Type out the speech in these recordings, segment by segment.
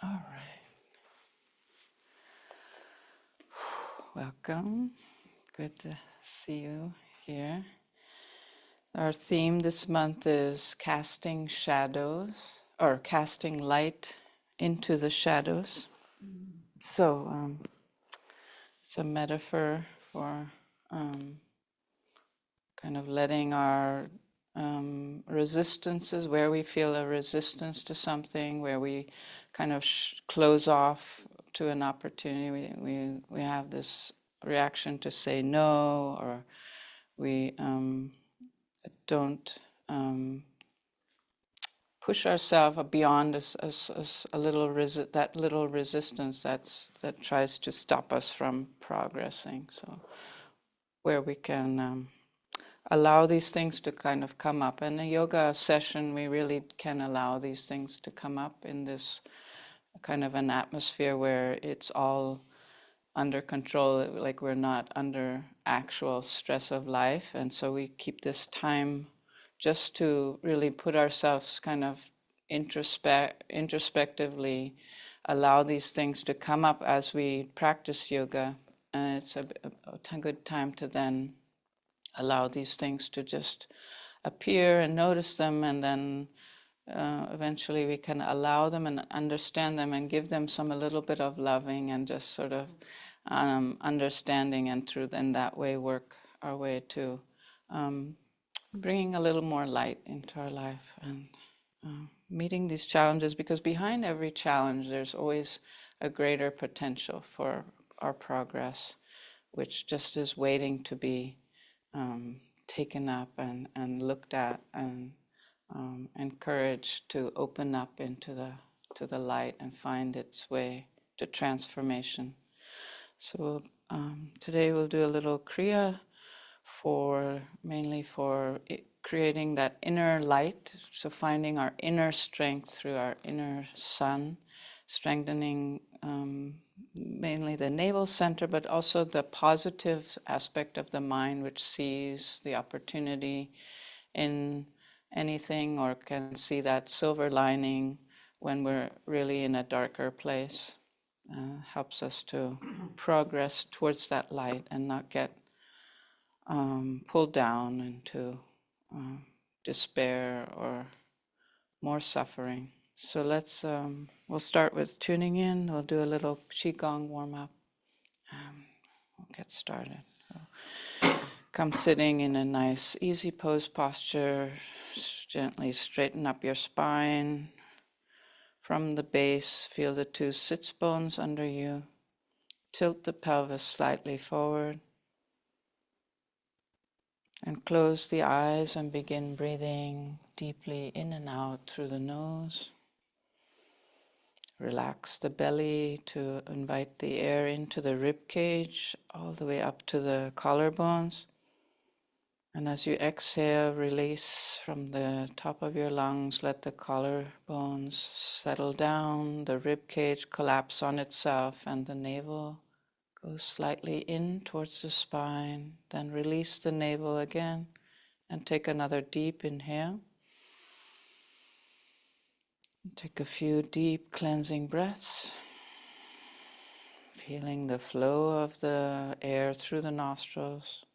All right. Welcome. Good to see you here. Our theme this month is casting shadows, or casting light into the shadows. So it's a metaphor for kind of letting our resistances, where we feel a resistance to something, where we kind of close off to an opportunity. We have this reaction to say no, or we don't push ourselves beyond a little that little resistance that tries to stop us from progressing. So where we can allow these things to kind of come up. In a yoga session, we really can allow these things to come up in this kind of an atmosphere where it's all under control, like we're not under actual stress of life. And so we keep this time just to really put ourselves kind of introspectively allow these things to come up as we practice yoga. And it's a good time to then allow these things to just appear and notice them, and then eventually we can allow them and understand them and give them a little bit of loving and just sort of understanding, and through in that way work our way to bringing a little more light into our life and meeting these challenges, because behind every challenge there's always a greater potential for our progress, which just is waiting to be taken up and looked at and encouraged to open up into the light and find its way to transformation. So today we'll do a little kriya mainly for creating that inner light, so finding our inner strength through our inner sun, strengthening mainly the navel center, but also the positive aspect of the mind, which sees the opportunity in anything or can see that silver lining when we're really in a darker place. Helps us to progress towards that light and not get pulled down into despair or more suffering. So we'll start with tuning in. We'll do a little Qigong warm up. We'll get started. So come sitting in a nice, easy pose posture. Gently straighten up your spine. From the base, feel the two sits bones under you. Tilt the pelvis slightly forward. And close the eyes and begin breathing deeply in and out through the nose. Relax the belly to invite the air into the rib cage, all the way up to the collarbones. And as you exhale, release from the top of your lungs, let the collarbones settle down, the rib cage collapse on itself, and the navel goes slightly in towards the spine. Then release the navel again and take another deep inhale. Take a few deep cleansing breaths, feeling the flow of the air through the nostrils.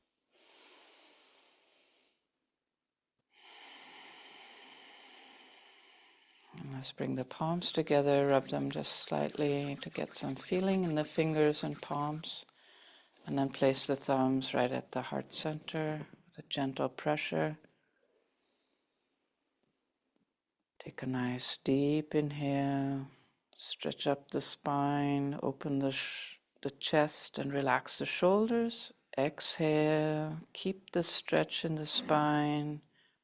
And let's bring the palms together, rub them just slightly to get some feeling in the fingers and palms. And then place the thumbs right at the heart center with a gentle pressure. Take a nice deep inhale. Stretch up the spine, open the chest and relax the shoulders. Exhale, keep the stretch in the spine.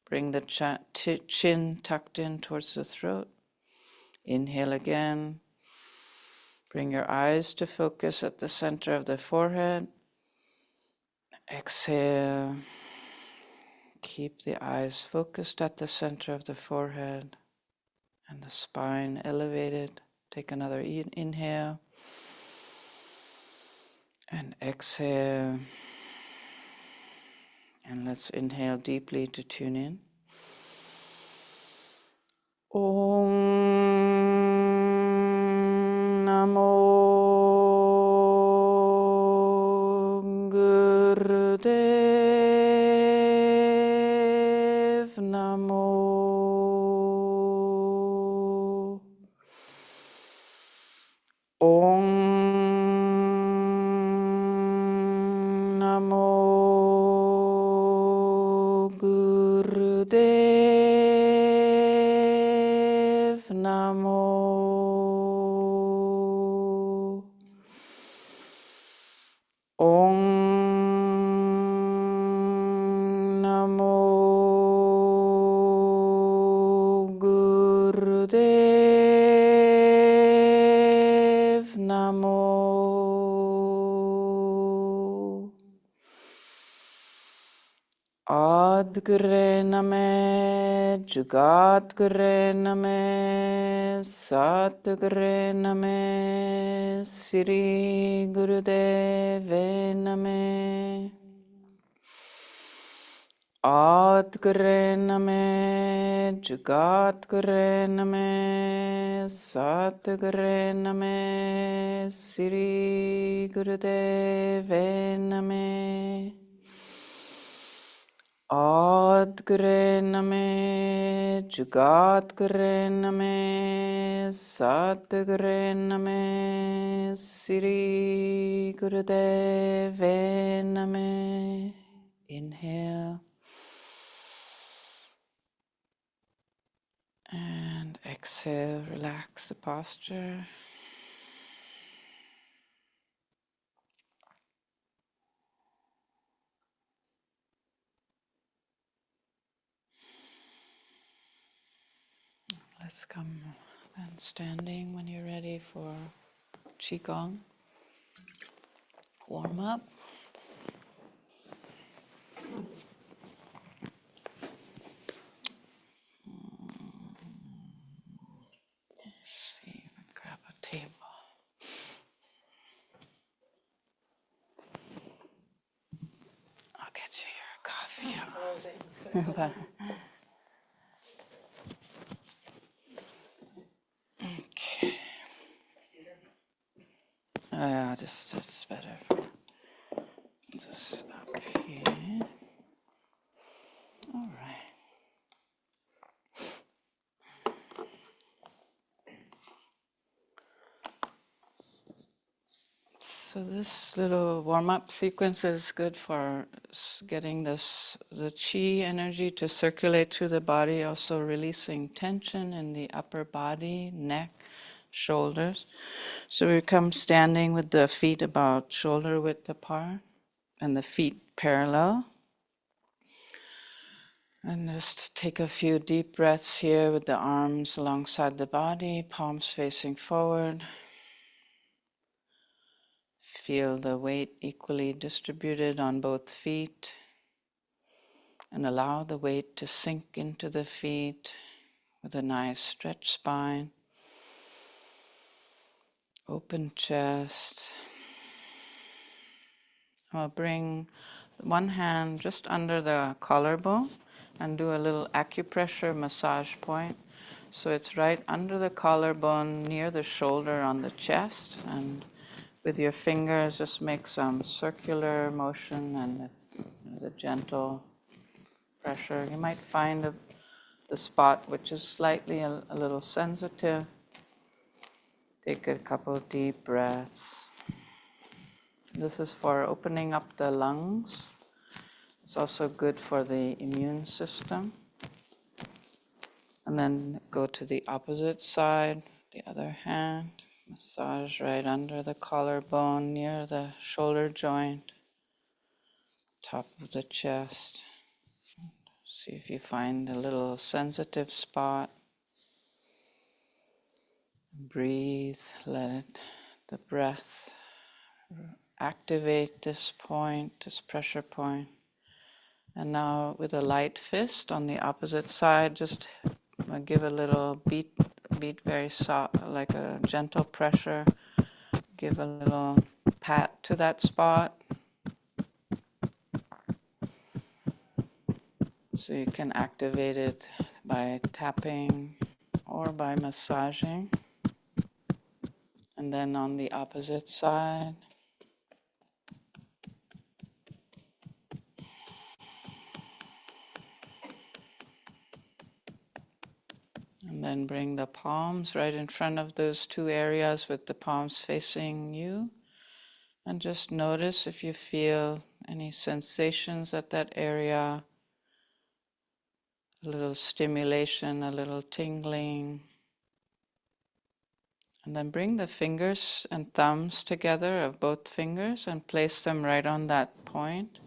Bring the chin tucked in towards the throat. Inhale again. Bring your eyes to focus at the center of the forehead. Exhale. Keep the eyes focused at the center of the forehead and the spine elevated. Take another inhale. And exhale. And let's inhale deeply to tune in. Om. Gurudev Namo. Om Namo Gurudev Namo. Om Namo Gurudev Namo. Adgure Name, Jugadgure Name, Satgure Name, Sri Gurudeve Name. Adgure Name, Jugadgure Name, Satgure Name, Sri Gurudeve Name. Adgure Name, Jugadgure Name, Satgure Name, Sri Gurudeve Name. Inhale and exhale, relax the posture. Let's come then standing when you're ready for Qigong. Warm up. See, grab a table. I'll get you your coffee. But, okay. Yeah, just it's better. Just up here. All right. So this little warm-up sequence is good for getting the chi energy to circulate through the body, also releasing tension in the upper body, neck, shoulders. So we come standing with the feet about shoulder width apart and the feet parallel. And just take a few deep breaths here with the arms alongside the body, palms facing forward. Feel the weight equally distributed on both feet and allow the weight to sink into the feet with a nice stretched spine, open chest. I'll bring one hand just under the collarbone and do a little acupressure massage point. So it's right under the collarbone near the shoulder on the chest, and with your fingers just make some circular motion and the gentle pressure. You might find the spot which is slightly a little sensitive. Take a couple of deep breaths. This is for opening up the lungs. It's also good for the immune system. And then go to the opposite side, the other hand. Massage right under the collarbone, near the shoulder joint, top of the chest. See if you find a little sensitive spot. Breathe, the breath activate this point, this pressure point. And now with a light fist on the opposite side, just give a little beat very soft, like a gentle pressure. Give a little pat to that spot. So you can activate it by tapping or by massaging. And then on the opposite side, And then bring the palms right in front of those two areas with the palms facing you. And just notice if you feel any sensations at that area, a little stimulation, a little tingling. And then bring the fingers and thumbs together of both fingers and place them right on that point.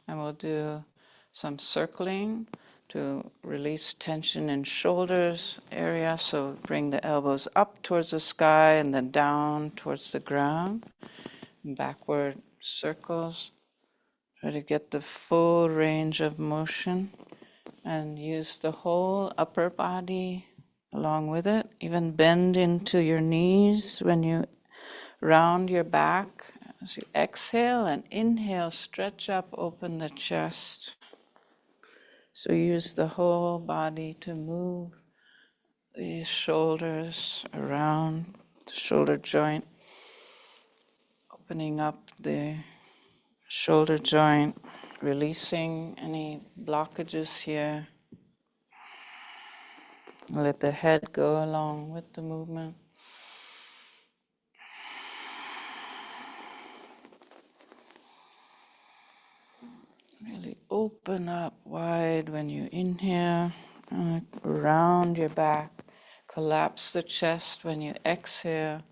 And we'll do some circling to release tension in shoulders area. So bring the elbows up towards the sky and then down towards the ground. Backward circles. Try to get the full range of motion and use the whole upper body along with it. Even bend into your knees when you round your back. As you exhale and inhale, stretch up, open the chest. So use the whole body to move the shoulders around the shoulder joint, opening up the shoulder joint, releasing any blockages here. Let the head go along with the movement. Really open up wide when you inhale, round your back. Collapse the chest when you exhale.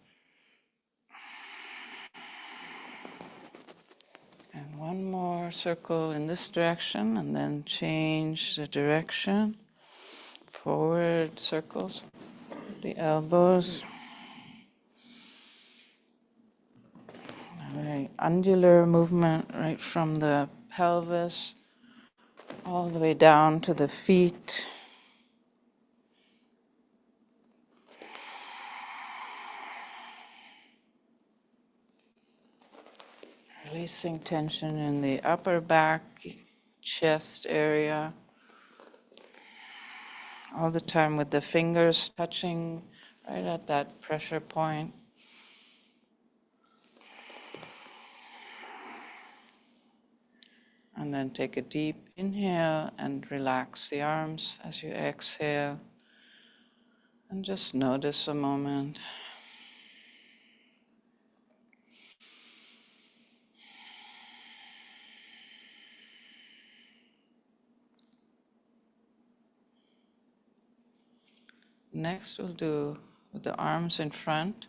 And one more circle in this direction, and then change the direction. Forward circles, the elbows. A very angular movement right from the pelvis all the way down to the feet. Releasing tension in the upper back, chest area. All the time with the fingers touching right at that pressure point. And then take a deep inhale and relax the arms as you exhale. And just notice a moment. Next we'll do with the arms in front.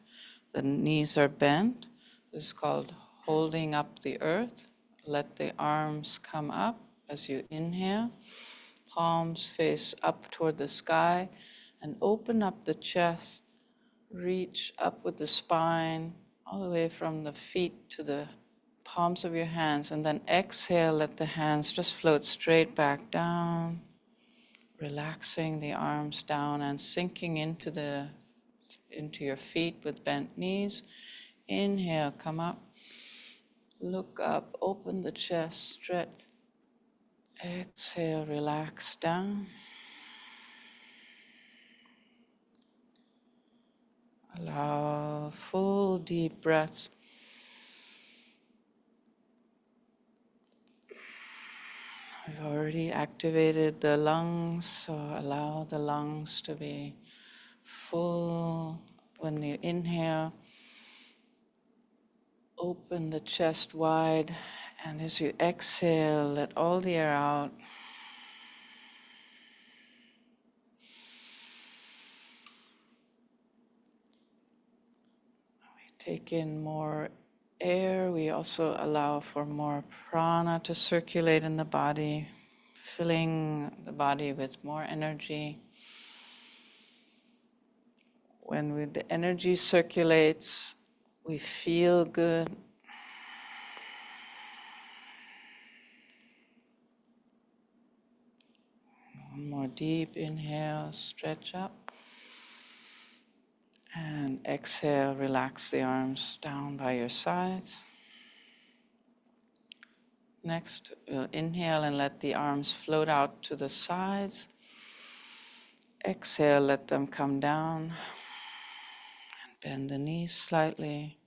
The knees are bent. This is called holding up the earth. Let the arms come up as you inhale. Palms face up toward the sky and open up the chest. Reach up with the spine all the way from the feet to the palms of your hands, and then exhale, let the hands just float straight back down, relaxing the arms down and sinking into your feet with bent knees. Inhale, come up, look up, open the chest, stretch. Exhale, relax down. Allow full deep breaths. We've already activated the lungs, so allow the lungs to be full. When you inhale, open the chest wide, and as you exhale, let all the air out. We take in more air. We also allow for more prana to circulate in the body, filling the body with more energy. When the energy circulates, we feel good. One more deep inhale, stretch up. And exhale, relax the arms down by your sides. Next, we'll inhale and let the arms float out to the sides. Exhale, let them come down. And bend the knees slightly.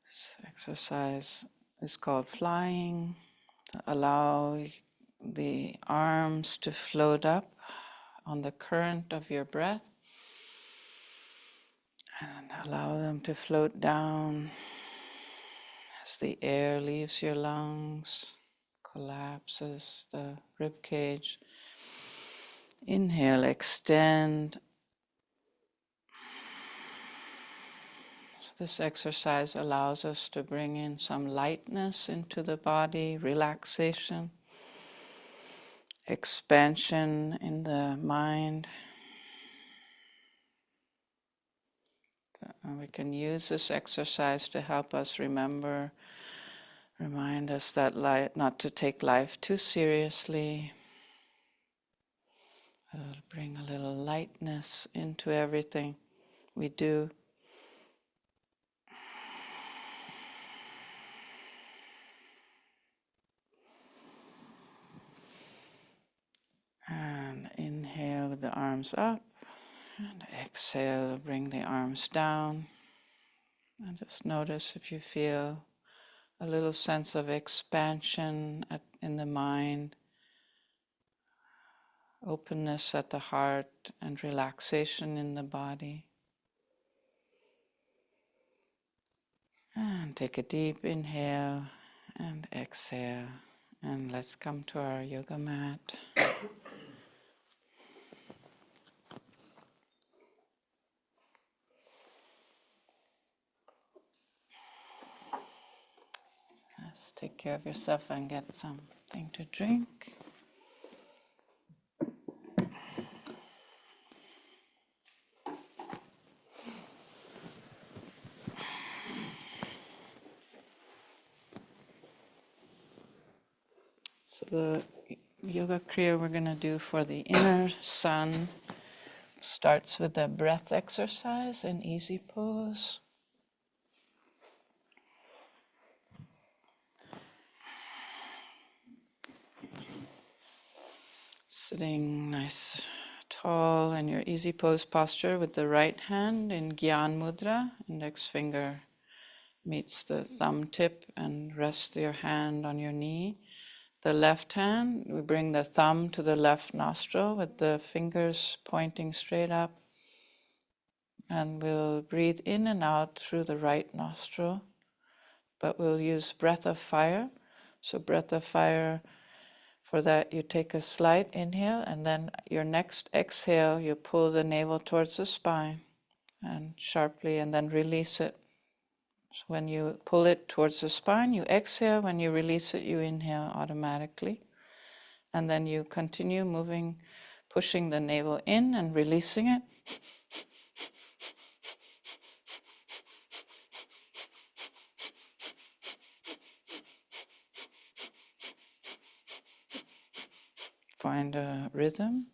This exercise is called flying. Allow the arms to float up on the current of your breath. And allow them to float down as the air leaves your lungs, collapses the rib cage. Inhale, extend. This exercise allows us to bring in some lightness into the body, relaxation, expansion in the mind. We can use this exercise to help us remind us that not to take life too seriously. It'll bring a little lightness into everything we do. And inhale with the arms up, and exhale, bring the arms down. And just notice if you feel a little sense of expansion in the mind, openness at the heart, and relaxation in the body. And take a deep inhale and exhale. And let's come to our yoga mat. Let's take care of yourself and get something to drink. So the yoga kriya we're going to do for the inner sun starts with a breath exercise, an easy pose. Sitting nice, tall in your easy pose posture with the right hand in Gyan Mudra. Index finger meets the thumb tip and rest your hand on your knee. The left hand, we bring the thumb to the left nostril with the fingers pointing straight up. And we'll breathe in and out through the right nostril. But we'll use breath of fire. So breath of fire, for that you take a slight inhale, and then your next exhale, you pull the navel towards the spine and sharply, and then release it. So when you pull it towards the spine, you exhale. When you release it, you inhale automatically. And then you continue moving, pushing the navel in and releasing it. Find a rhythm.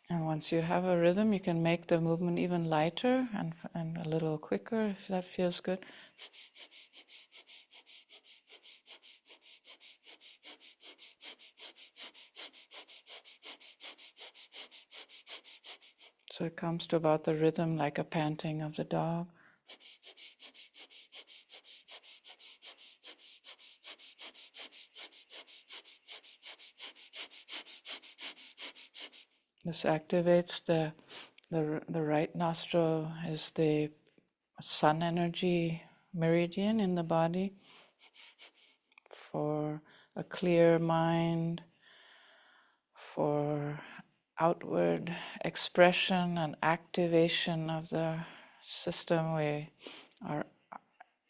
And once you have a rhythm, you can make the movement even lighter and a little quicker if that feels good. So it comes to about the rhythm like a panting of the dog. This activates the right nostril is the sun energy meridian in the body for a clear mind, for outward expression and activation of the system. We are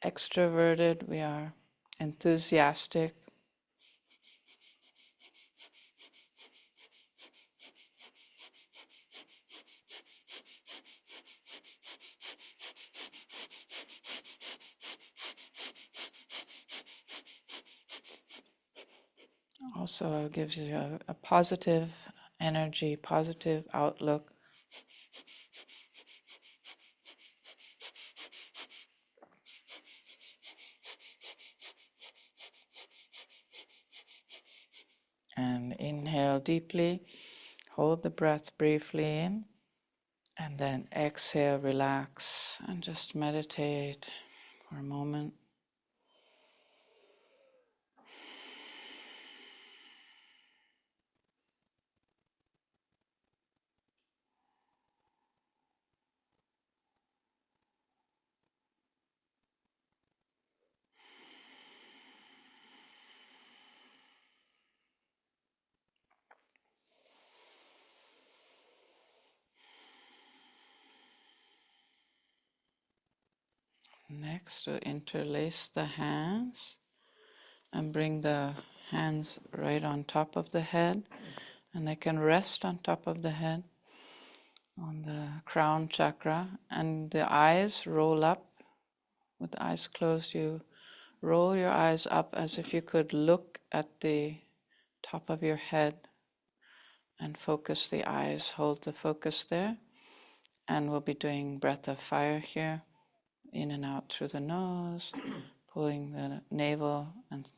extroverted, we are enthusiastic. Also gives you a positive energy, positive outlook. And inhale deeply, hold the breath briefly in, and then exhale, relax, and just meditate for a moment. Next, to interlace the hands and bring the hands right on top of the head, and they can rest on top of the head on the crown chakra, and the eyes roll up. With the eyes closed, you roll your eyes up as if you could look at the top of your head and focus the eyes, hold the focus there. And we'll be doing breath of fire here, in and out through the nose, pulling the navel and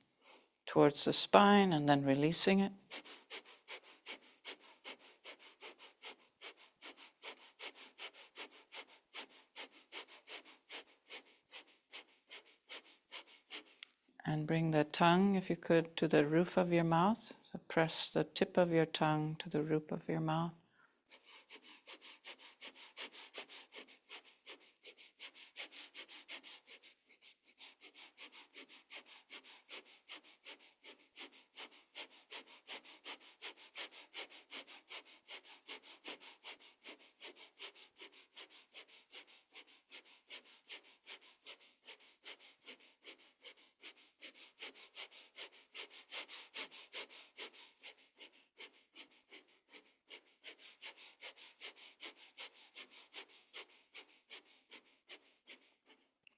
towards the spine and then releasing it. And bring the tongue, if you could, to the roof of your mouth. So press the tip of your tongue to the roof of your mouth.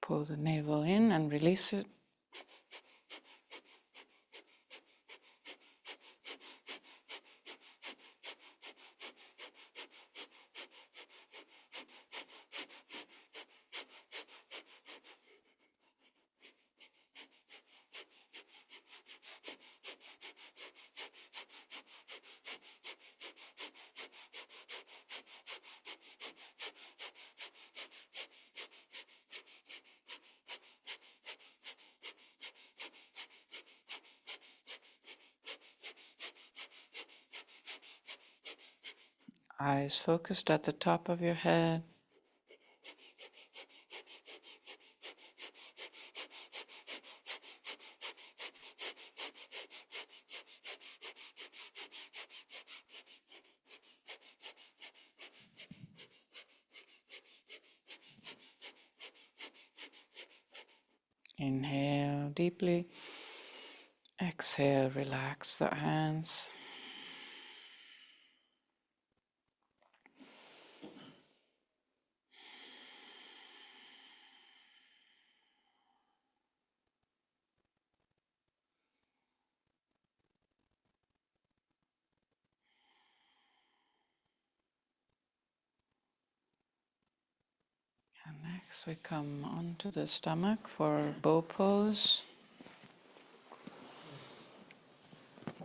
Pull the navel in and release it. Eyes focused at the top of your head. Inhale deeply. Exhale, relax the hands. And next we come onto the stomach for bow pose.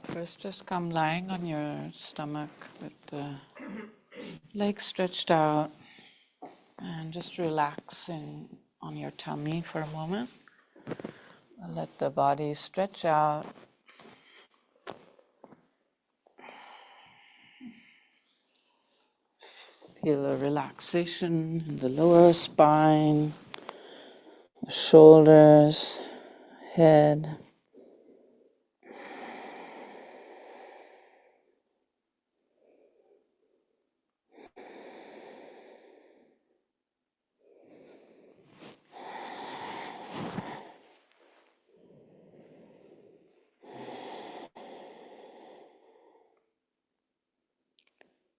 First, just come lying on your stomach with the legs stretched out and just relaxing on your tummy for a moment. Let the body stretch out. Feel a relaxation in the lower spine, the shoulders, head.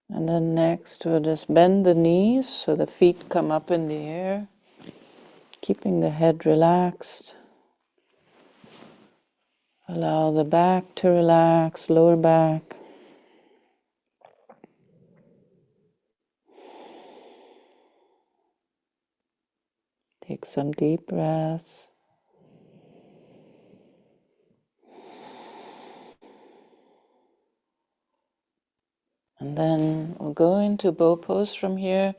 And then next we'll just bend the knees so the feet come up in the air, keeping the head relaxed. Allow the back to relax, lower back. Take some deep breaths. And then we'll go into bow pose from here.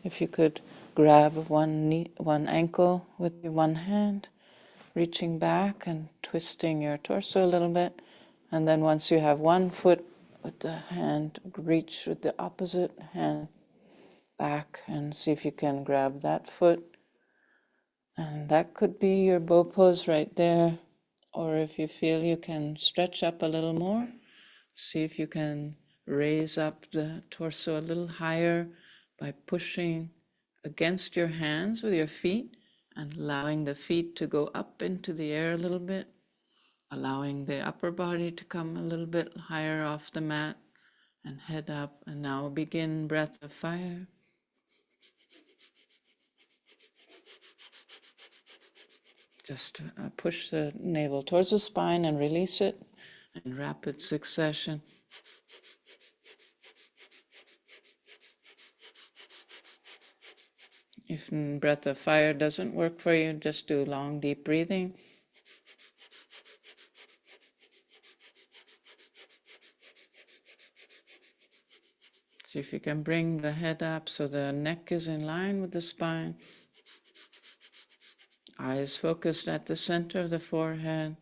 If you could grab one knee, one ankle with your one hand, reaching back and twisting your torso a little bit. And then once you have one foot with the hand, reach with the opposite hand back and see if you can grab that foot. And that could be your bow pose right there. Or if you feel you can stretch up a little more, see if you can raise up the torso a little higher by pushing against your hands with your feet and allowing the feet to go up into the air a little bit, allowing the upper body to come a little bit higher off the mat and head up. And now begin breath of fire. Just push the navel towards the spine and release it in rapid succession. If breath of fire doesn't work for you, just do long, deep breathing. See if you can bring the head up so the neck is in line with the spine. Eyes focused at the center of the forehead.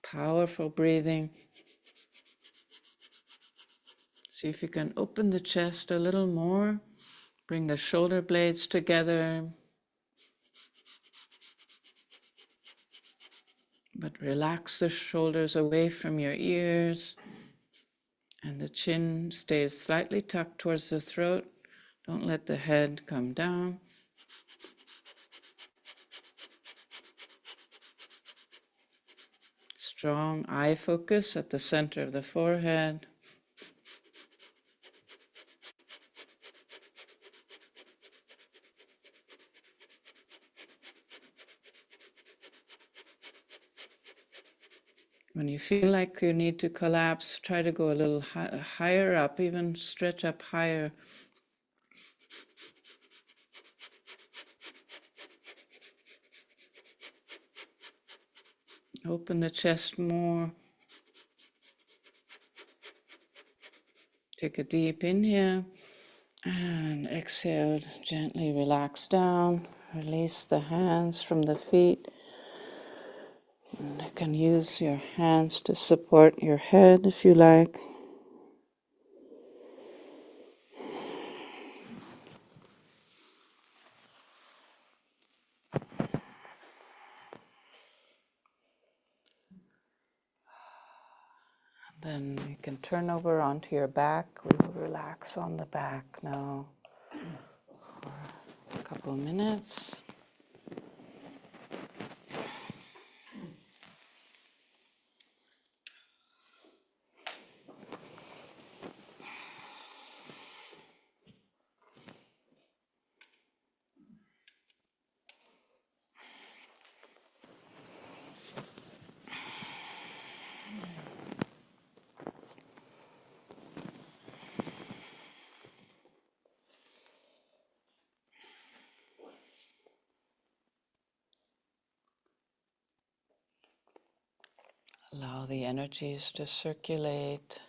Powerful breathing. See if you can open the chest a little more. Bring the shoulder blades together. But relax the shoulders away from your ears. And the chin stays slightly tucked towards the throat. Don't let the head come down. Strong eye focus at the center of the forehead. When you feel like you need to collapse, try to go a little higher up, even stretch up higher. Open the chest more. Take a deep inhale and exhale. Gently relax down. Release the hands from the feet. And you can use your hands to support your head if you like. Then you can turn over onto your back. We will relax on the back now for a couple of minutes. Allow the energies to circulate.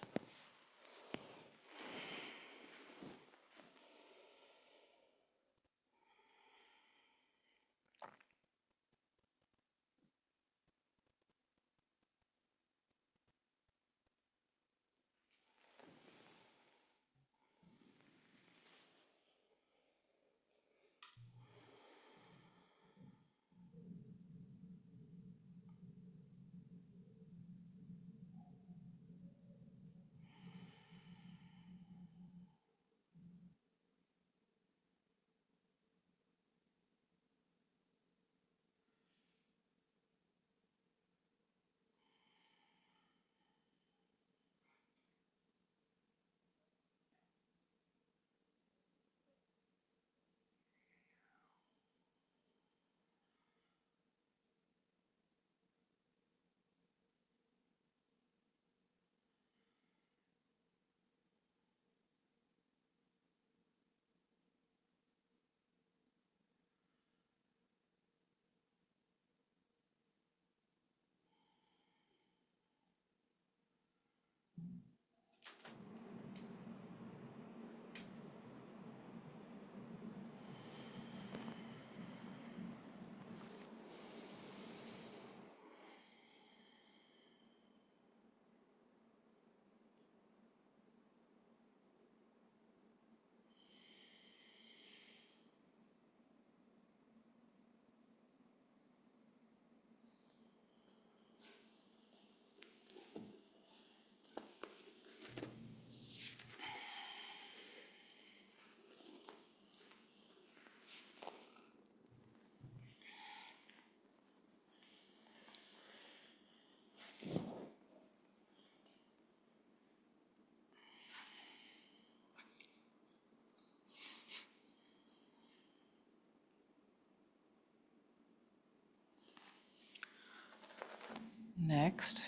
Next,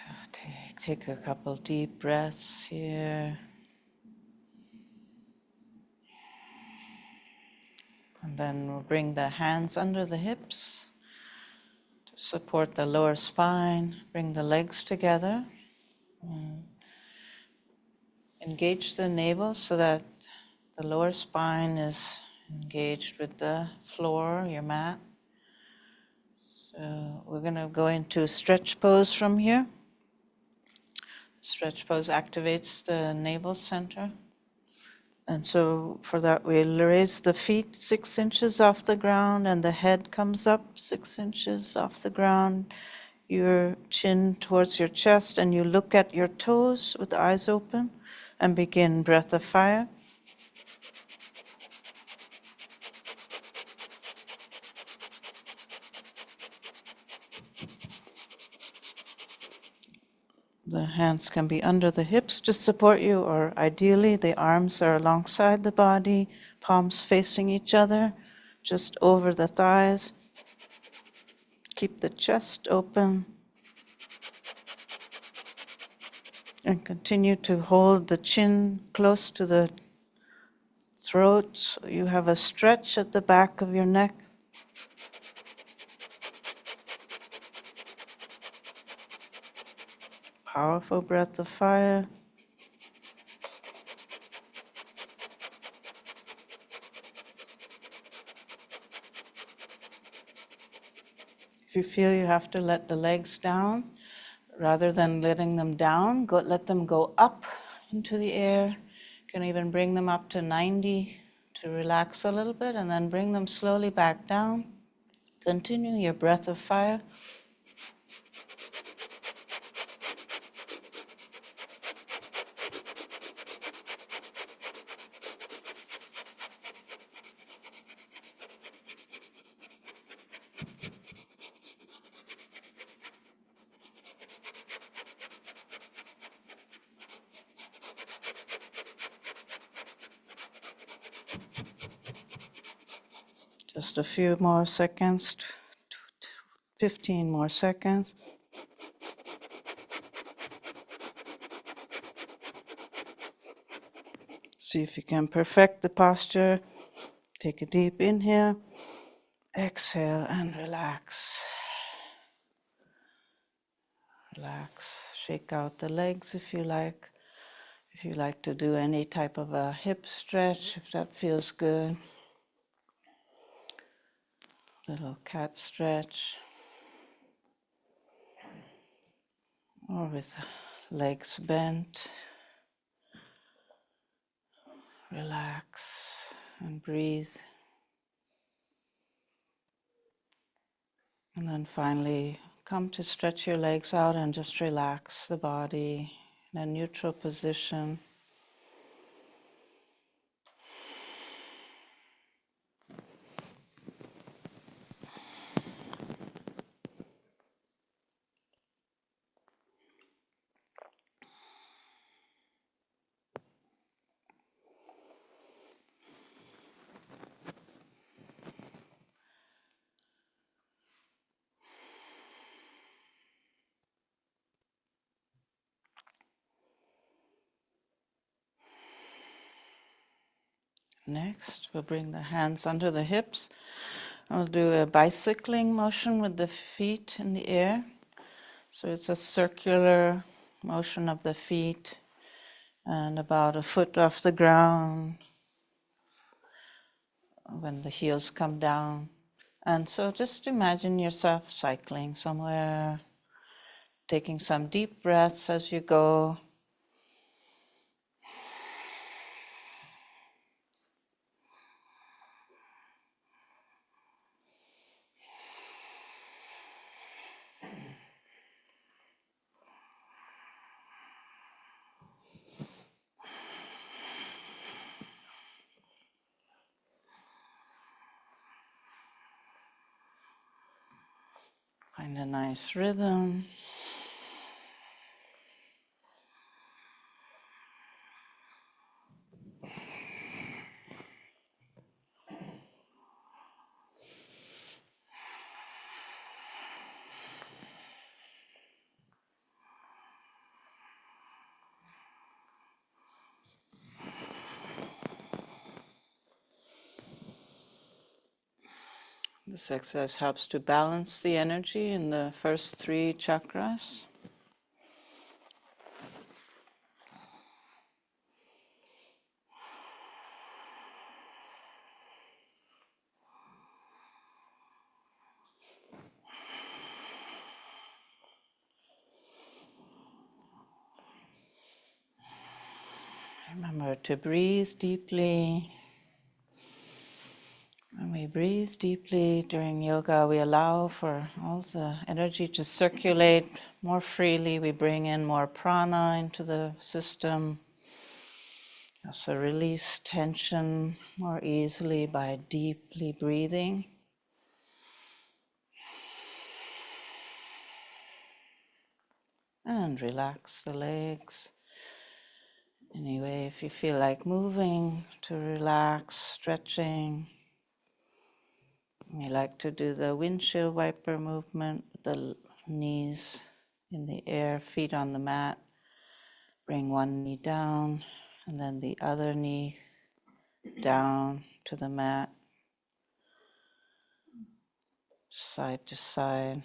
take a couple deep breaths here. And then we'll bring the hands under the hips to support the lower spine. Bring the legs together. Engage the navel so that the lower spine is engaged with the floor, your mat. So we're going to go into stretch pose from here. Stretch pose activates the navel center. And so for that, we'll raise the feet 6 inches off the ground and the head comes up 6 inches off the ground. Your chin towards your chest, and you look at your toes with the eyes open and begin breath of fire. The hands can be under the hips to support you, or ideally the arms are alongside the body, palms facing each other, just over the thighs. Keep the chest open. And continue to hold the chin close to the throat. So you have a stretch at the back of your neck. Powerful breath of fire. If you feel you have to let the legs down, rather than letting them down, let them go up into the air. You can even bring them up to 90 to relax a little bit, and then bring them slowly back down. Continue your breath of fire. Just a few more seconds, 15 more seconds. See if you can perfect the posture. Take a deep inhale, exhale, and relax. Relax. Shake out the legs if you like. If you like to do any type of a hip stretch, if that feels good. Little cat stretch. Or with legs bent. Relax and breathe. And then finally, come to stretch your legs out and just relax the body in a neutral position. Next, we'll bring the hands under the hips. I'll do a bicycling motion with the feet in the air. So it's a circular motion of the feet and about a foot off the ground when the heels come down. And so just imagine yourself cycling somewhere, taking some deep breaths as you go. Find a nice rhythm. This exercise helps to balance the energy in the first 3 chakras. Remember to breathe deeply. When we breathe deeply during yoga, we allow for all the energy to circulate more freely. We bring in more prana into the system. Also release tension more easily by deeply breathing. And relax the legs. Anyway, if you feel like moving, to relax, stretching. We like to do the windshield wiper movement, the knees in the air, feet on the mat. Bring one knee down and then the other knee down to the mat, side to side.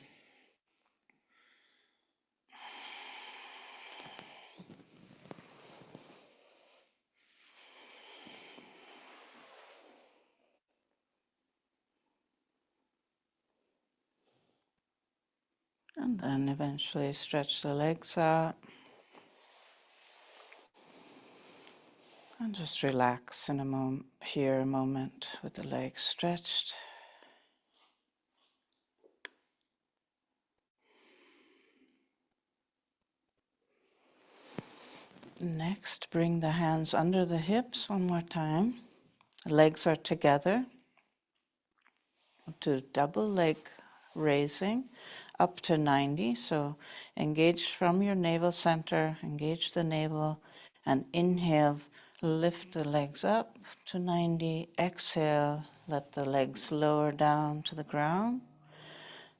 And then eventually stretch the legs out. And just relax in a moment, here a moment with the legs stretched. Next, bring the hands under the hips one more time. The legs are together. To double leg raising up to 90. So engage from your navel center, engage the navel, and inhale, lift the legs up to 90. Exhale, let the legs lower down to the ground.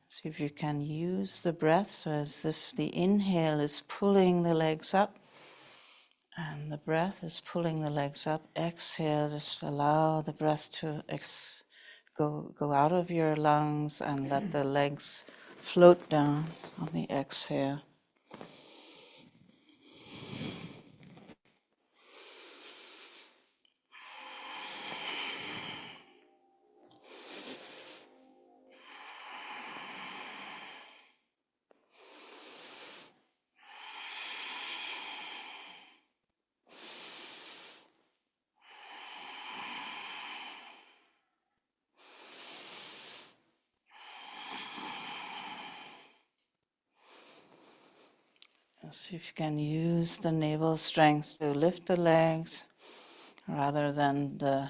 See if you can use the breath so as if the inhale is pulling the legs up and the breath is pulling the legs up. Exhale, just allow the breath to go out of your lungs and let the legs float down on the exhale. See if you can use the navel strength to lift the legs rather than the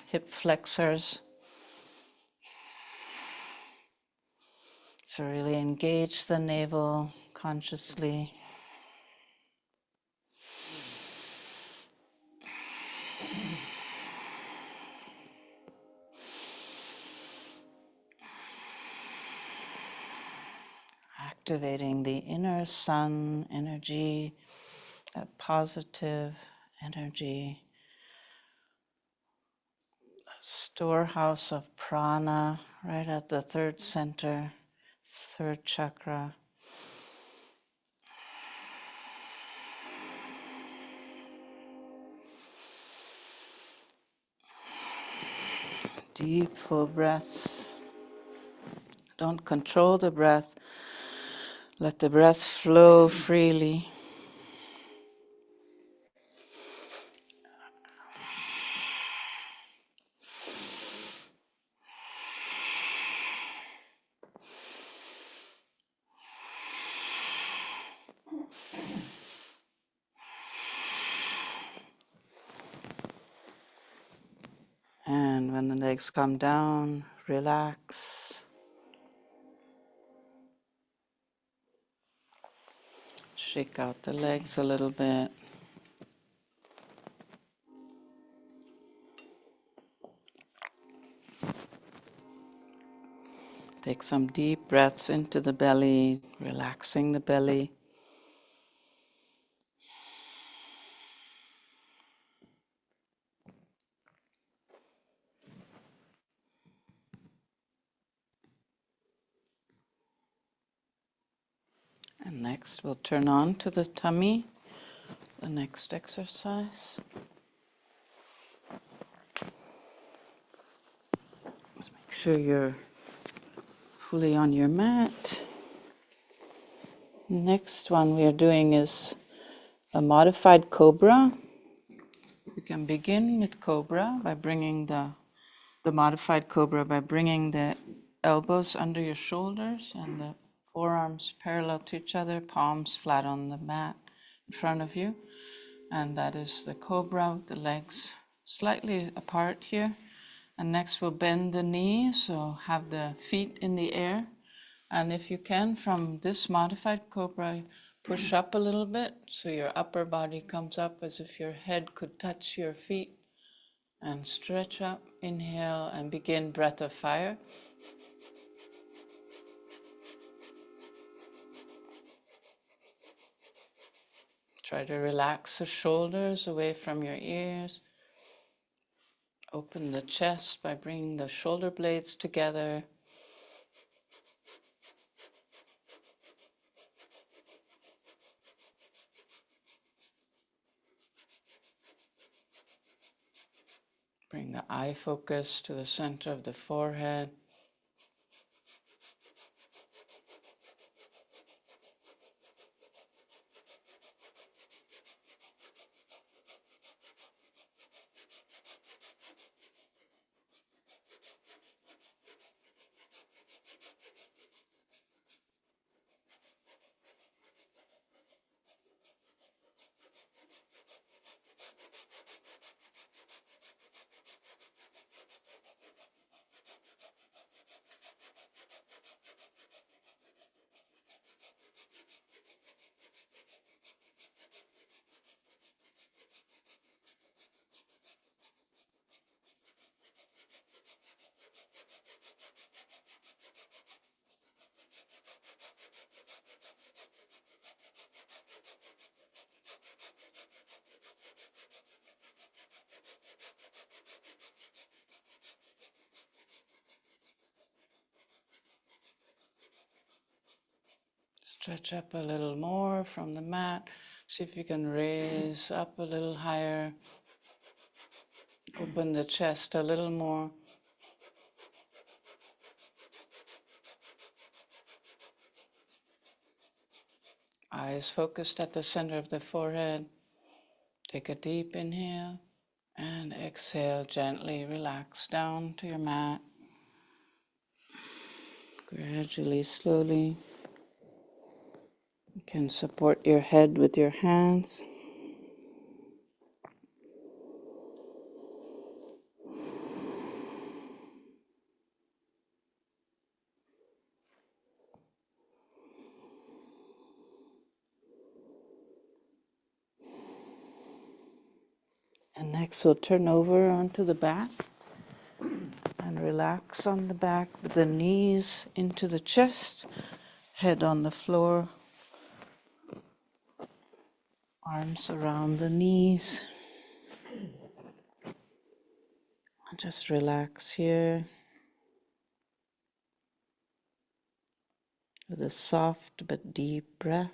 hip flexors. So really engage the navel consciously. Activating the inner sun energy, that positive energy, storehouse of prana right at the third center, third chakra. Deep, full breaths. Don't control the breath. Let the breath flow freely. And when the legs come down, relax. Shake out the legs a little bit. Take some deep breaths into the belly, relaxing the belly. Next, we'll turn on to the tummy, the next exercise. Just make sure you're fully on your mat. Next one we are doing is a modified cobra. You can begin with cobra by bringing the modified cobra by bringing the elbows under your shoulders and the forearms parallel to each other, palms flat on the mat in front of you. And that is the cobra with the legs slightly apart here. And next we'll bend the knees, so have the feet in the air. And if you can, from this modified cobra, push up a little bit so your upper body comes up as if your head could touch your feet. And stretch up, inhale, and begin breath of fire. Try to relax the shoulders away from your ears. Open the chest by bringing the shoulder blades together. Bring the eye focus to the center of the forehead. Stretch up a little more from the mat. See if you can raise up a little higher. Open the chest a little more. Eyes focused at the center of the forehead. Take a deep inhale and exhale. Gently relax down to your mat. Gradually, slowly. You can support your head with your hands. And next we'll turn over onto the back and relax on the back with the knees into the chest, head on the floor, arms around the knees. Just relax here with a soft but deep breath.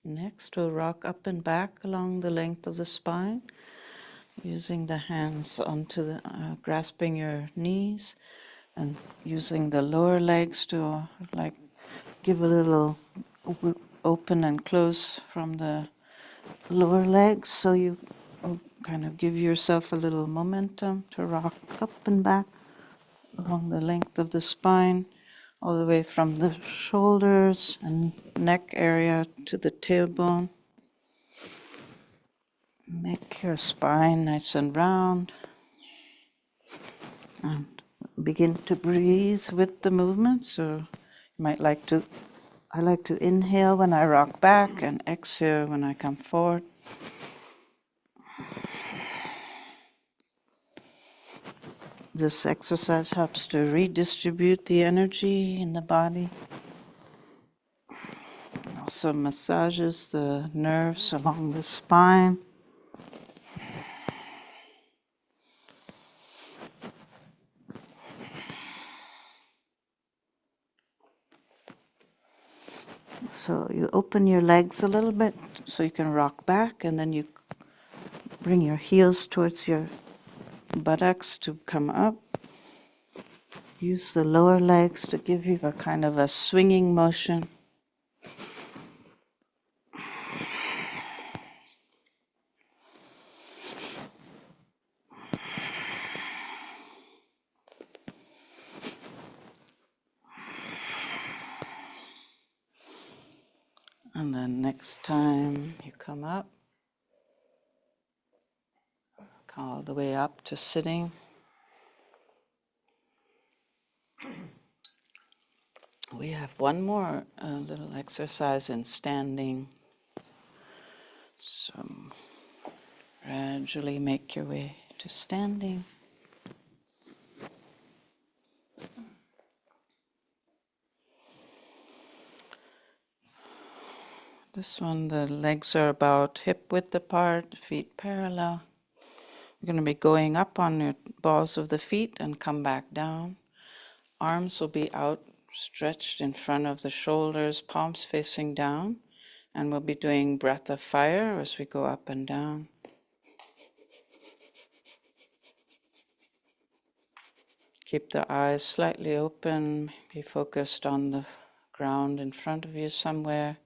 Next, we'll rock up and back along the length of the spine, using the hands onto the, grasping your knees, and using the lower legs to give a little open and close from the lower legs, so you kind of give yourself a little momentum to rock up and back along the length of the spine. all the way from the shoulders and neck area to the tailbone. Make your spine nice and round. And begin to breathe with the movement. So you might I like to inhale when I rock back and exhale when I come forward. This exercise helps to redistribute the energy in the body. It also massages the nerves along the spine. So you open your legs a little bit so you can rock back, and then you bring your heels towards your buttocks to come up. Use the lower legs to give you a kind of a swinging motion. And then next time you come up, come all the way up to sitting. We have one more little exercise in standing. So gradually make your way to standing. This one, the legs are about hip width apart, feet parallel. You're going to be going up on your balls of the feet and come back down. Arms will be outstretched in front of the shoulders, palms facing down. And we'll be doing breath of fire as we go up and down. Keep the eyes slightly open, be focused on the ground in front of you somewhere.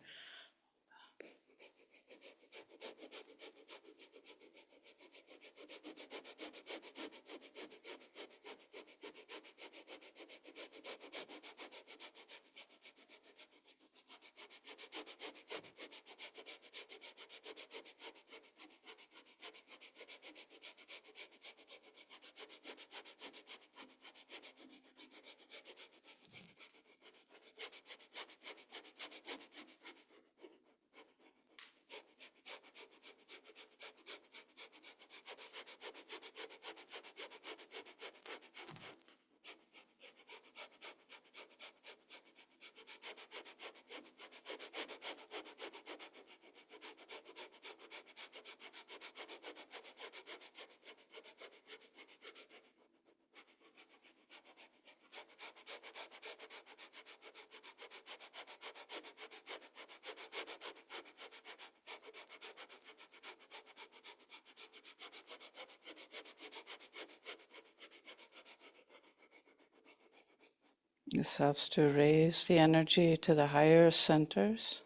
This helps to raise the energy to the higher centers.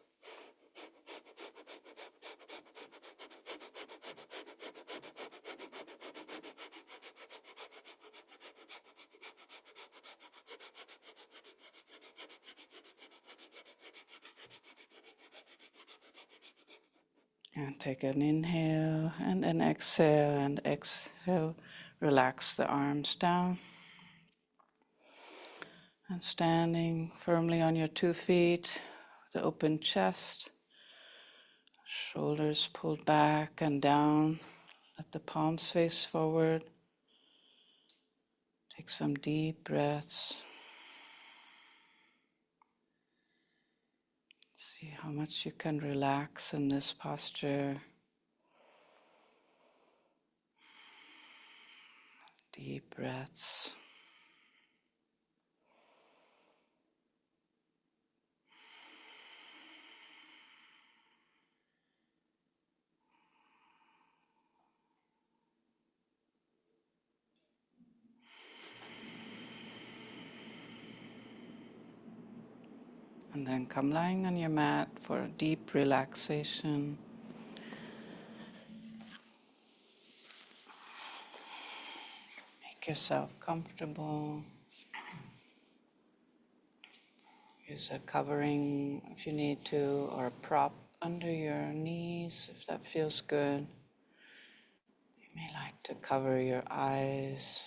And take an inhale and an exhale, and exhale. Relax the arms down. And standing firmly on your 2 feet, with the open chest, shoulders pulled back and down. Let the palms face forward. Take some deep breaths. See how much you can relax in this posture. Deep breaths. And then come lying on your mat for a deep relaxation. Make yourself comfortable. Use a covering if you need to, or a prop under your knees if that feels good. You may like to cover your eyes.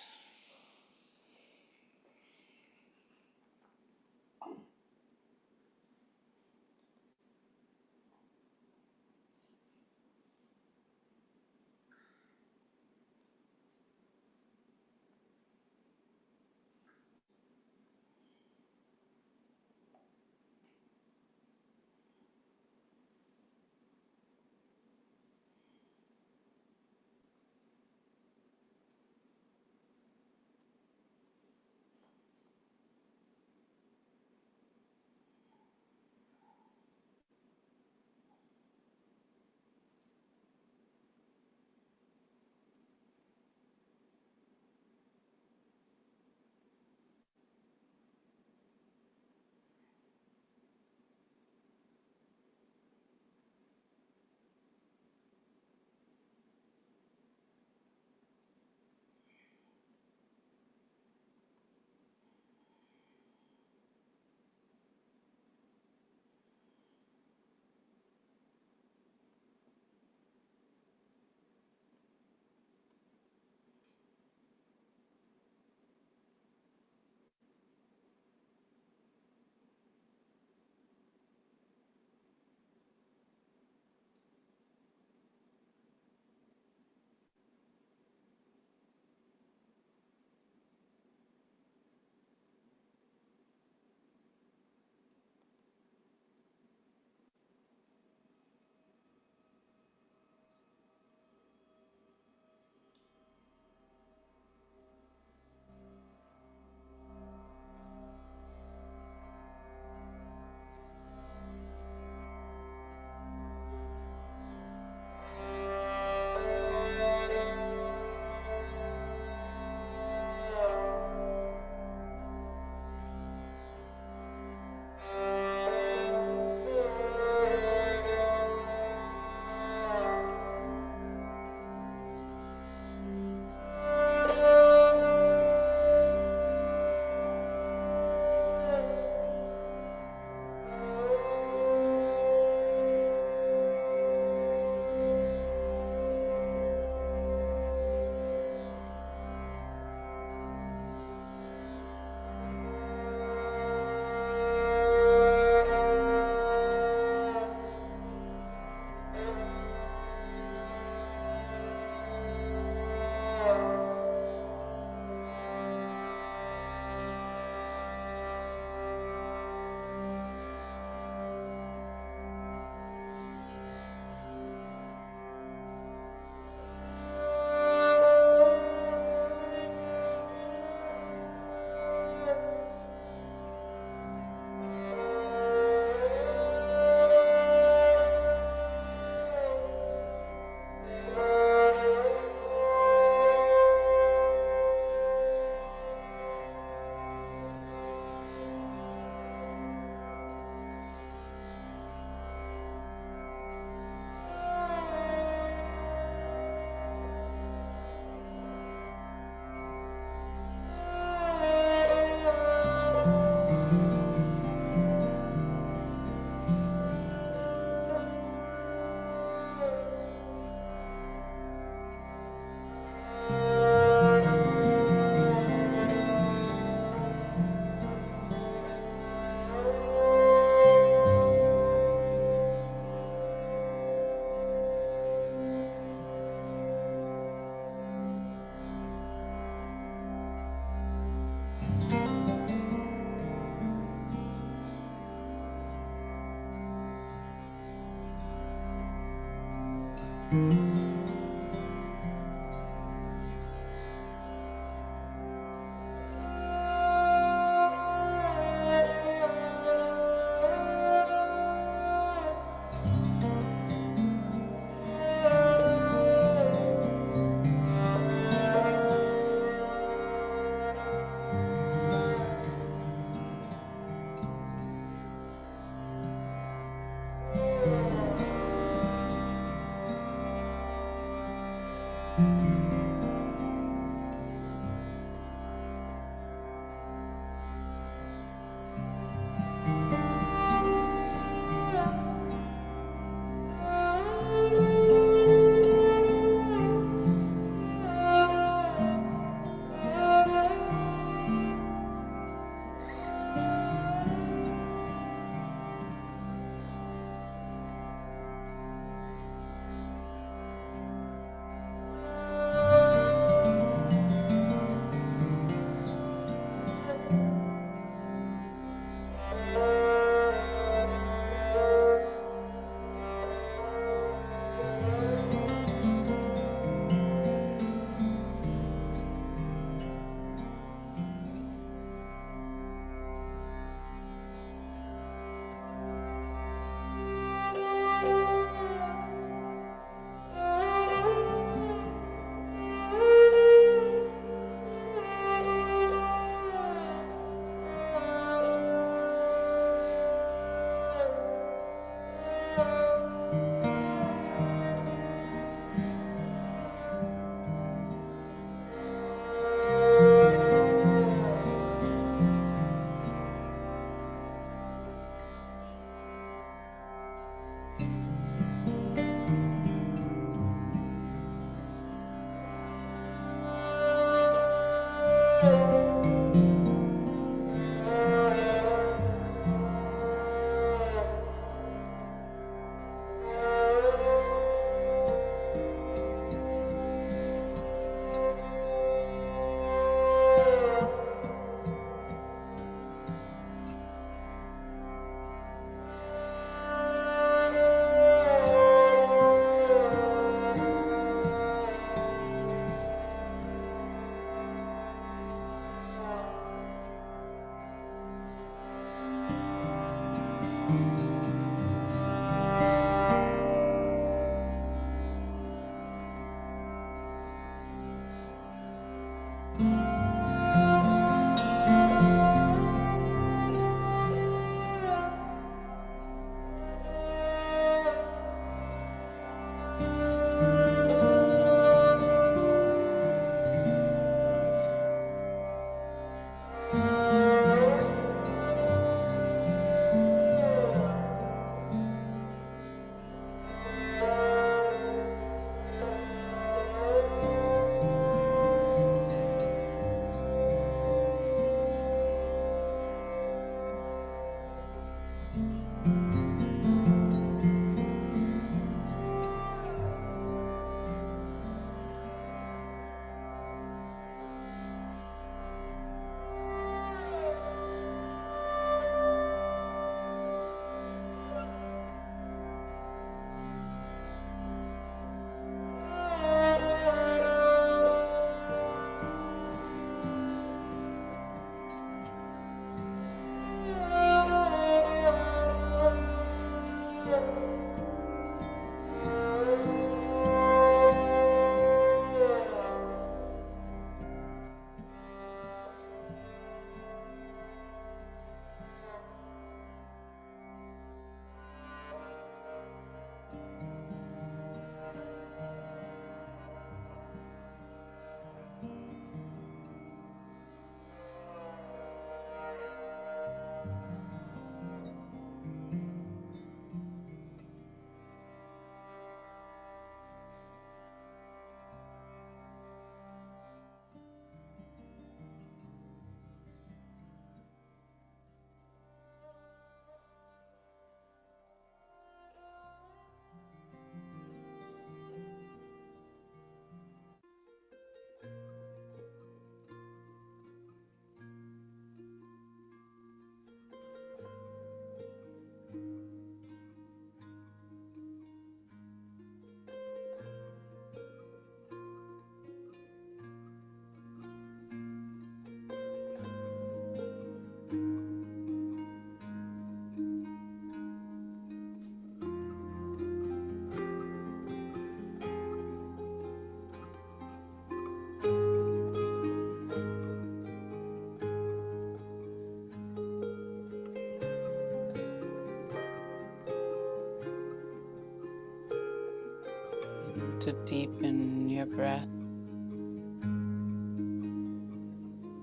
to deepen your breath.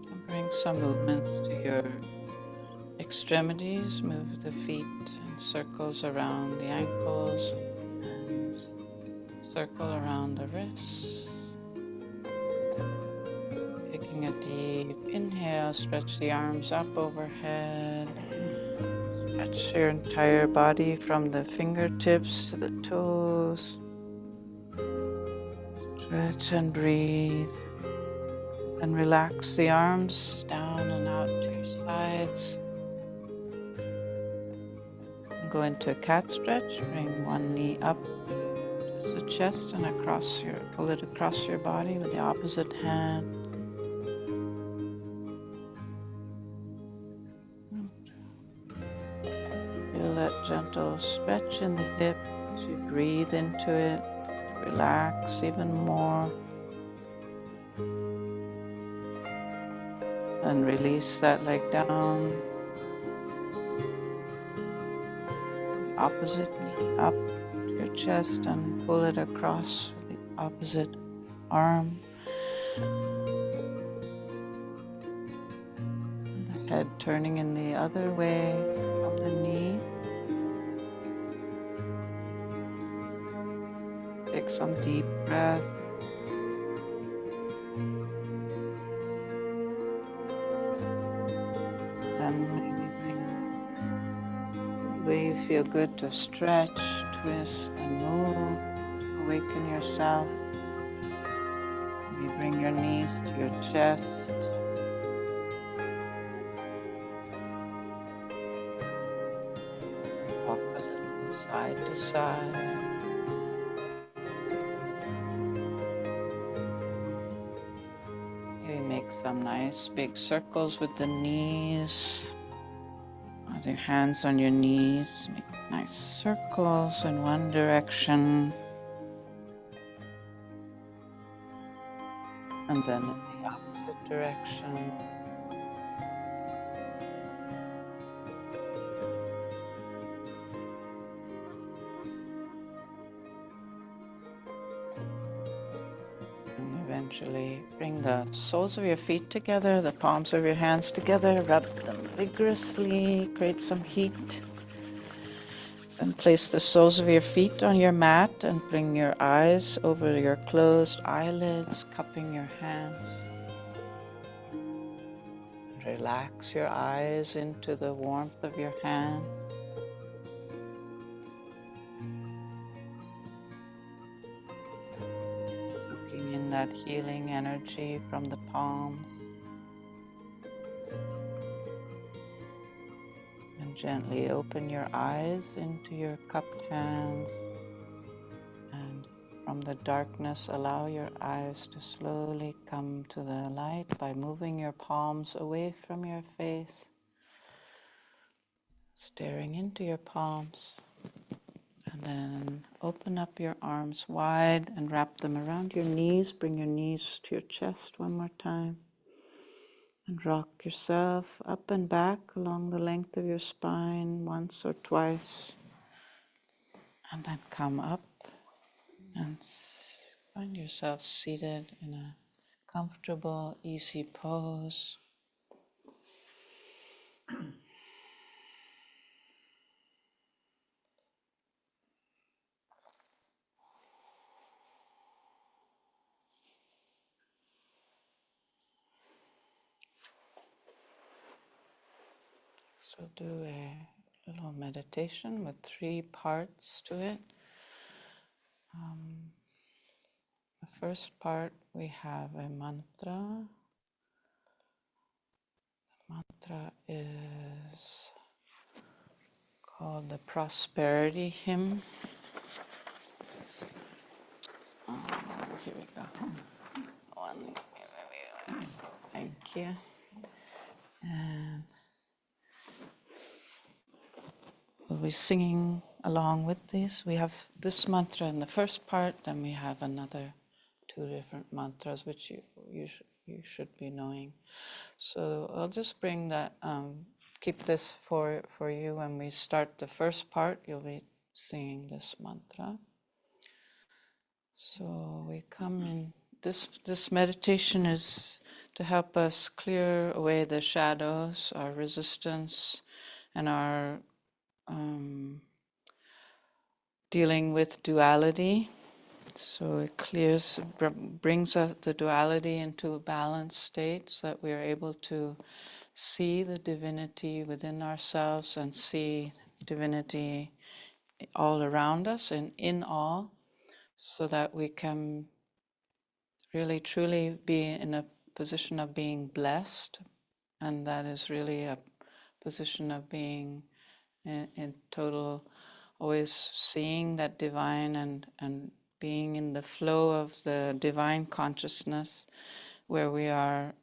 And bring some movements to your extremities. Move the feet in circles around the ankles and circle around the wrists. Taking a deep inhale, stretch the arms up overhead. Stretch your entire body from the fingertips to the toes. Stretch and breathe. And relax the arms down and out to your sides. And go into a cat stretch. Bring one knee up to the chest and pull it across your body with the opposite hand. Feel that gentle stretch in the hip as you breathe into it. Relax even more. And release that leg down. Opposite knee up to your chest and pull it across with the opposite arm. And the head turning in the other way from the knee. Take some deep breaths. And maybe bring the way you feel good to stretch, twist, and move to awaken yourself. Maybe bring your knees to your chest. Rock a little side to side. Maybe make some nice big circles with the knees. With your hands on your knees, make nice circles in one direction. And then in the opposite direction. And eventually bring the soles of your feet together, the palms of your hands together, rub them vigorously, create some heat. Then place the soles of your feet on your mat and bring your eyes over your closed eyelids, cupping your hands. Relax your eyes into the warmth of your hands. Soaking in that healing energy from the palms. And gently open your eyes into your cupped hands. And from the darkness, allow your eyes to slowly come to the light by moving your palms away from your face. Staring into your palms, and then open up your arms wide and wrap them around your knees. Bring your knees to your chest one more time, and rock yourself up and back along the length of your spine once or twice, and then come up and find yourself seated in a comfortable, easy pose. So do a little meditation with 3 parts to it. The first part, we have a mantra. The mantra is called the Prosperity Hymn. Here we go. Thank you. And we'll be singing along with this. We have this mantra in the first part, then we have another 2 different mantras which you should be knowing. So I'll just bring that, keep this for you when we start the first part. You'll be singing this mantra. So we come in, this meditation is to help us clear away the shadows, our resistance, and our dealing with duality. So it clears, brings us the duality into a balanced state so that we are able to see the divinity within ourselves and see divinity all around us and in all, so that we can really truly be in a position of being blessed. And that is really a position of being in total, always seeing that divine and being in the flow of the divine consciousness, where we are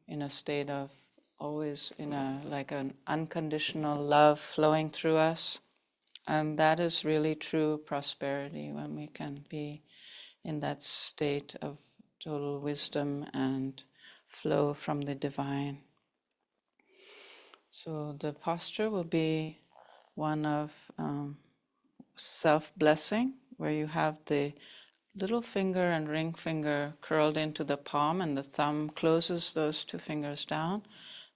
in a state of always in a like an unconditional love flowing through us. And that is really true prosperity, when we can be in that state of total wisdom and flow from the divine. So the posture will be one of self-blessing, where you have the little finger and ring finger curled into the palm, and the thumb closes those two fingers down.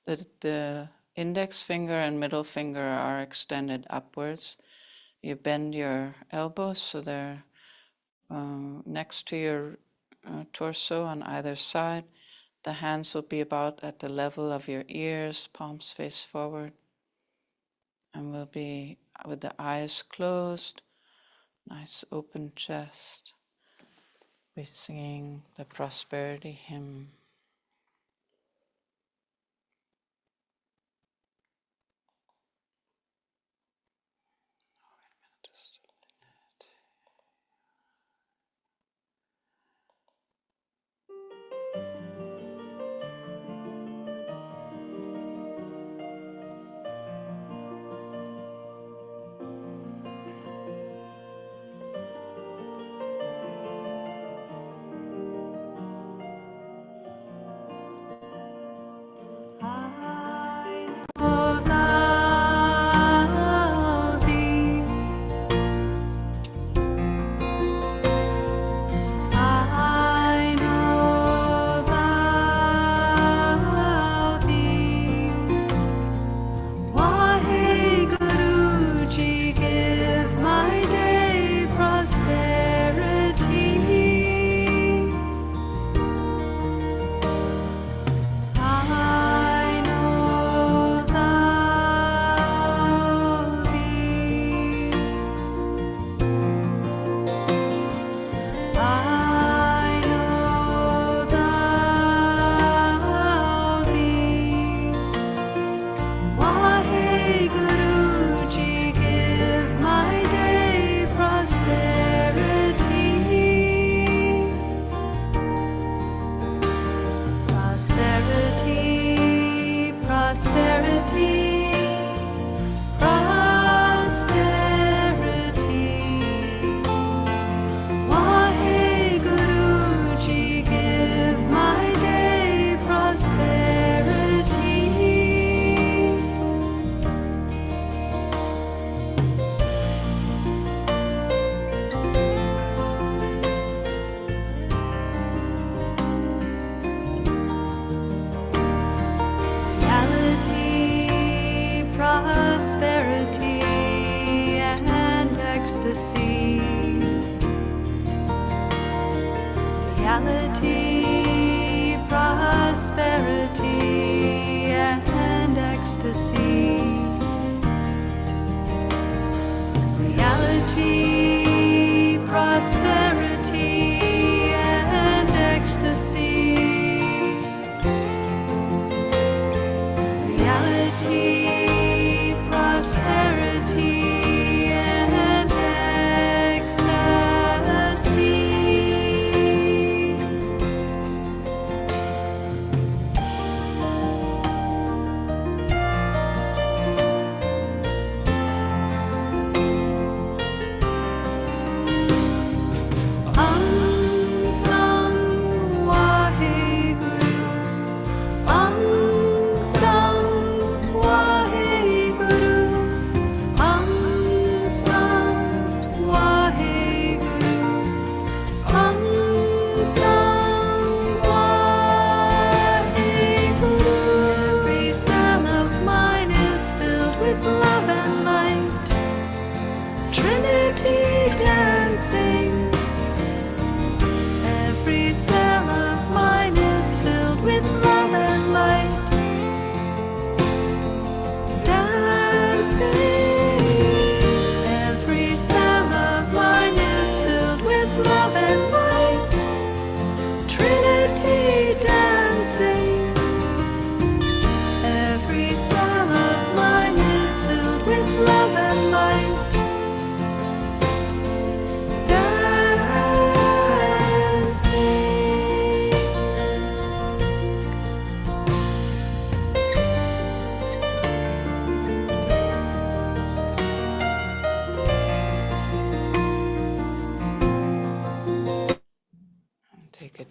The index finger and middle finger are extended upwards. You bend your elbows so they're next to your torso on either side. The hands will be about at the level of your ears, palms face forward. And we'll be with the eyes closed, nice open chest. We're singing the prosperity hymn.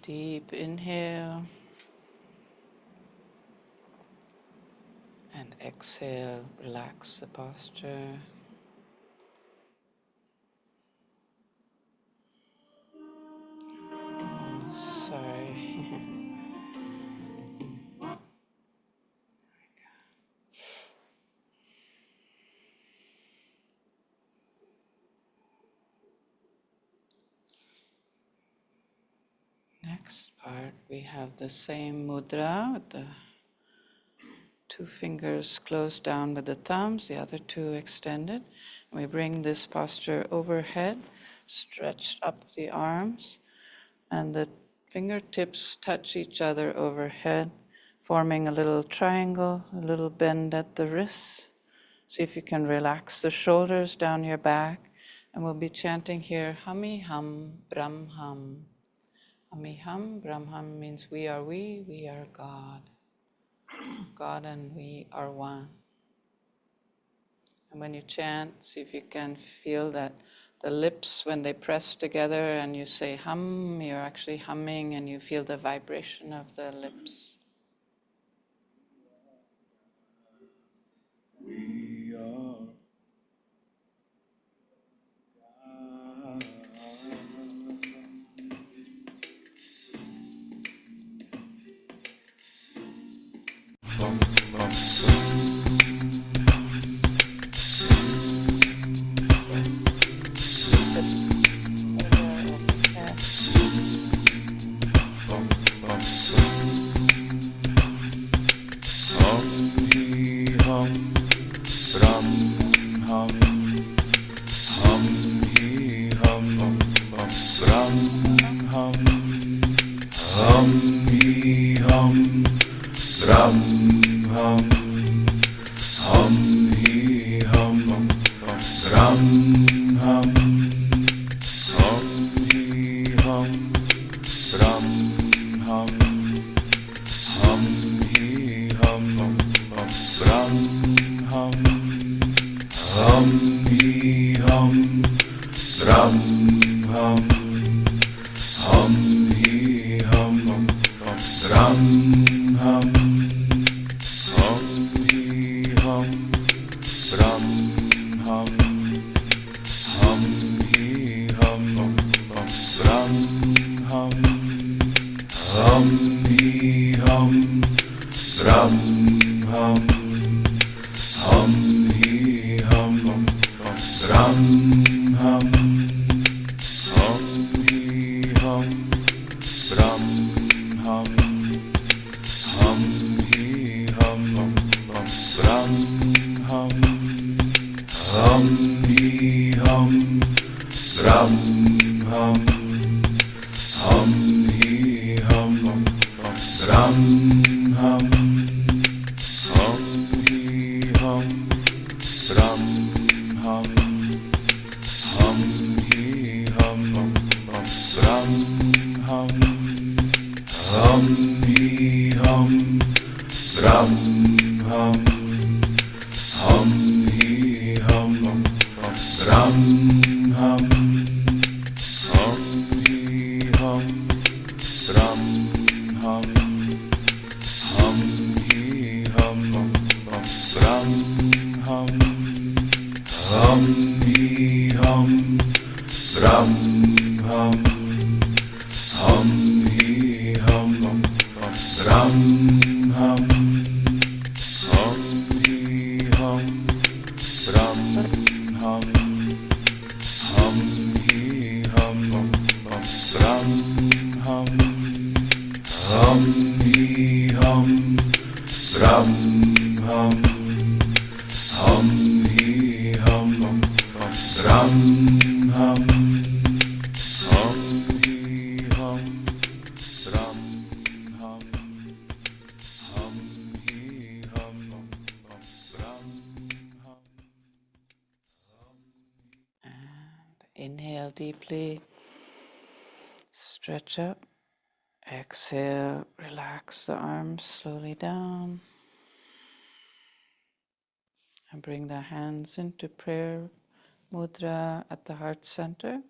deep inhale and exhale, relax the posture. Oh, sorry. Next part, we have the same mudra with the two fingers closed down with the thumbs, the other two extended. We bring this posture overhead, stretched up the arms, and the fingertips touch each other overhead, forming a little triangle, a little bend at the wrists. See if you can relax the shoulders down your back. And we'll be chanting here, Hami Ham Brahm Ham. Hami Ham Brahm Ham means we are God. God and we are one. And when you chant, see if you can feel that the lips, when they press together and you say hum, you're actually humming and you feel the vibration of the lips. We are Inhale deeply, stretch up. Exhale, relax the arms slowly down. And bring the hands into prayer mudra at the heart center.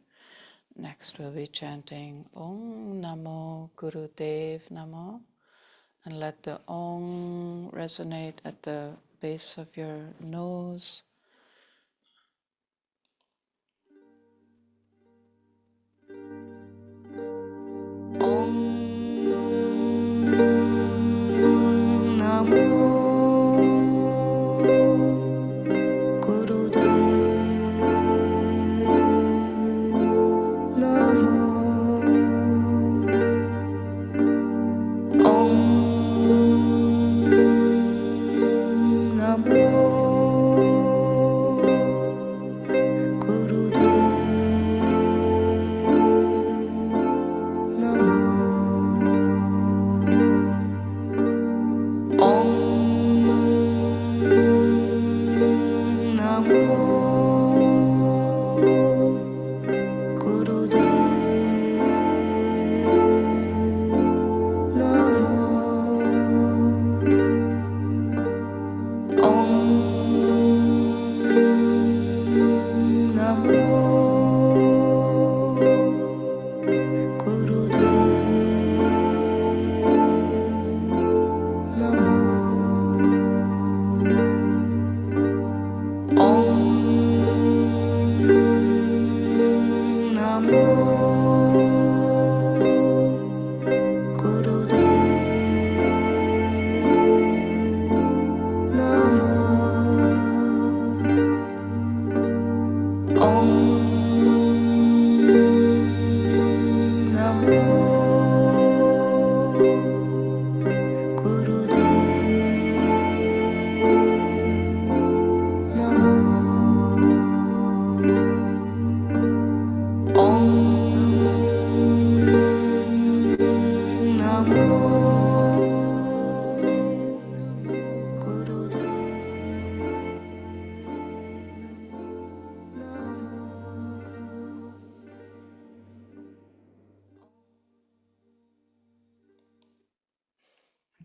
Next we'll be chanting Om Namo Gurudev Namo, and let the Om resonate at the base of your nose. Om Namo Gurudev Namo. Om Namo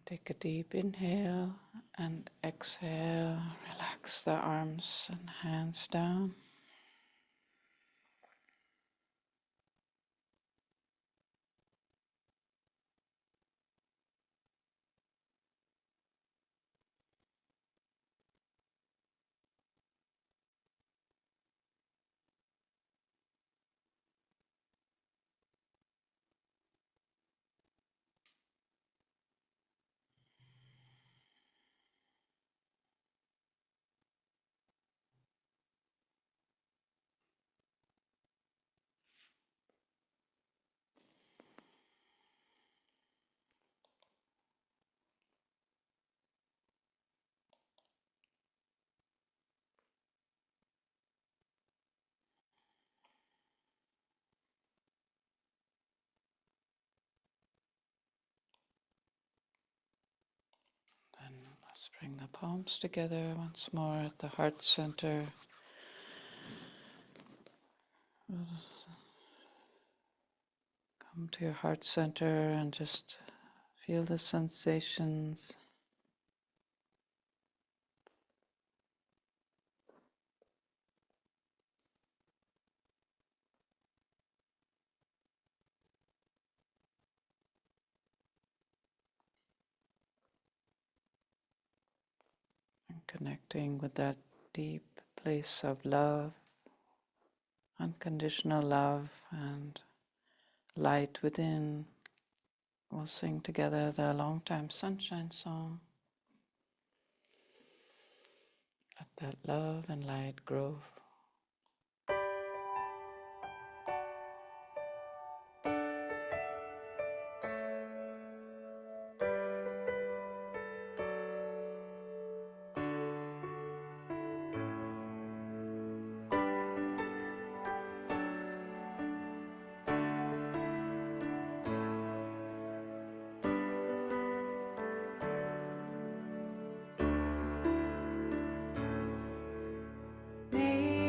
Take a deep inhale and exhale. Relax the arms and hands down. Then let's bring the palms together once more at the heart center. Come to your heart center and just feel the sensations. And connecting with that deep place of love, unconditional love and light within. We'll sing together the Long Time Sunshine song. Let that love and light grow. May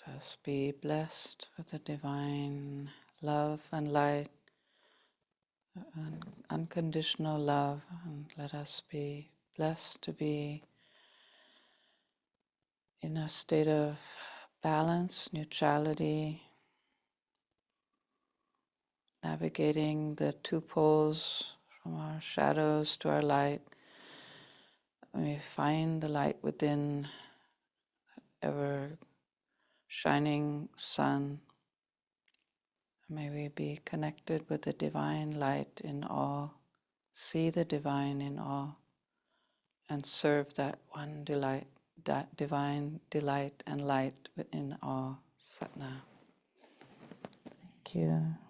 Let us be blessed with the divine love and light, unconditional love, and let us be blessed to be in a state of balance, neutrality, navigating the two poles from our shadows to our light. We find the light within, ever shining sun. May we be connected with the divine light in all, see the divine in all, and serve that one delight, that divine delight and light within all. Sat Nam. Thank you.